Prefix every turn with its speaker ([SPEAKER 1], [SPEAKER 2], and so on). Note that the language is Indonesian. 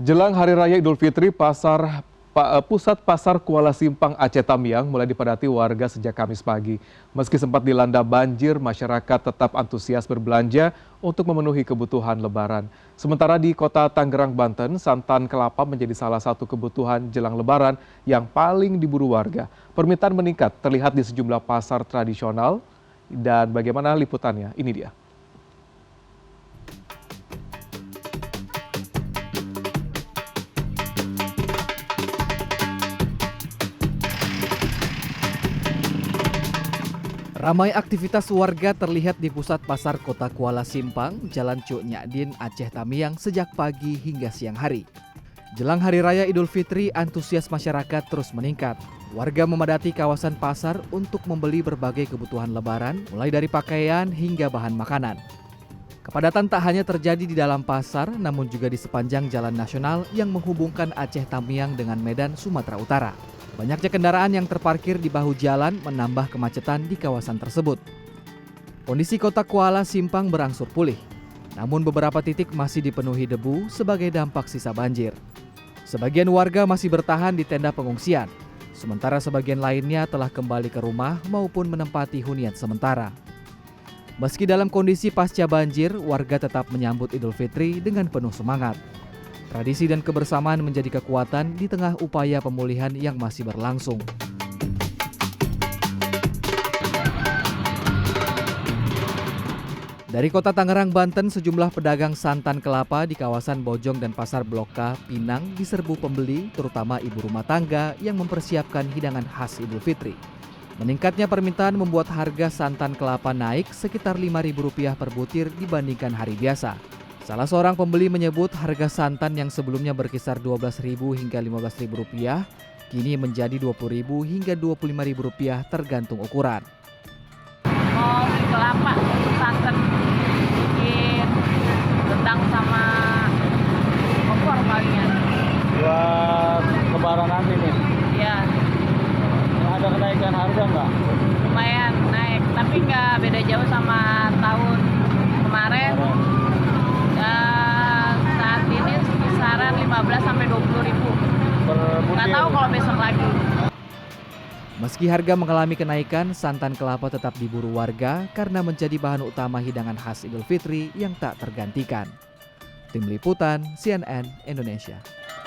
[SPEAKER 1] Jelang Hari Raya Idul Fitri, Pusat Pasar Kuala Simpang Aceh Tamiang mulai dipadati warga sejak Kamis pagi. Meski sempat dilanda banjir, masyarakat tetap antusias berbelanja untuk memenuhi kebutuhan Lebaran. Sementara di kota Tangerang, Banten, santan kelapa menjadi salah satu kebutuhan jelang Lebaran yang paling diburu warga. Permintaan meningkat terlihat di sejumlah pasar tradisional. Dan bagaimana liputannya? Ini dia.
[SPEAKER 2] Ramai aktivitas warga terlihat di pusat pasar kota Kuala Simpang, Jalan Cuk Nyadin, Aceh Tamiang sejak pagi hingga siang hari. Jelang Hari Raya Idul Fitri, antusias masyarakat terus meningkat. Warga memadati kawasan pasar untuk membeli berbagai kebutuhan Lebaran, mulai dari pakaian hingga bahan makanan. Kepadatan tak hanya terjadi di dalam pasar, namun juga di sepanjang jalan nasional yang menghubungkan Aceh Tamiang dengan Medan, Sumatera Utara. Banyaknya kendaraan yang terparkir di bahu jalan menambah kemacetan di kawasan tersebut. Kondisi kota Kuala Simpang berangsur pulih, namun beberapa titik masih dipenuhi debu sebagai dampak sisa banjir. Sebagian warga masih bertahan di tenda pengungsian, sementara sebagian lainnya telah kembali ke rumah maupun menempati hunian sementara. Meski dalam kondisi pasca banjir, warga tetap menyambut Idul Fitri dengan penuh semangat. Tradisi dan kebersamaan menjadi kekuatan di tengah upaya pemulihan yang masih berlangsung. Dari kota Tangerang, Banten, sejumlah pedagang santan kelapa di kawasan Bojong dan Pasar Blok K, Pinang diserbu pembeli, terutama ibu rumah tangga yang mempersiapkan hidangan khas Idul Fitri. Meningkatnya permintaan membuat harga santan kelapa naik sekitar Rp5.000 per butir dibandingkan hari biasa. Salah seorang pembeli menyebut harga santan yang sebelumnya berkisar Rp12.000 hingga Rp15.000 kini menjadi Rp20.000 hingga Rp25.000 tergantung ukuran.
[SPEAKER 3] Mau beli kelapa, santan, bikin rendang sama opor palingan.
[SPEAKER 4] Buat Lebaran nanti nih?
[SPEAKER 3] Iya.
[SPEAKER 4] Ada kenaikan harga nggak?
[SPEAKER 3] Lumayan naik, tapi nggak beda jauh sama tahun kemarin. Dan saat ini kisaran 15 sampai 20 ribu. Nggak tahu kalau besok lagi.
[SPEAKER 2] Meski harga mengalami kenaikan, santan kelapa tetap diburu warga karena menjadi bahan utama hidangan khas Idul Fitri yang tak tergantikan. Tim Liputan CNN Indonesia.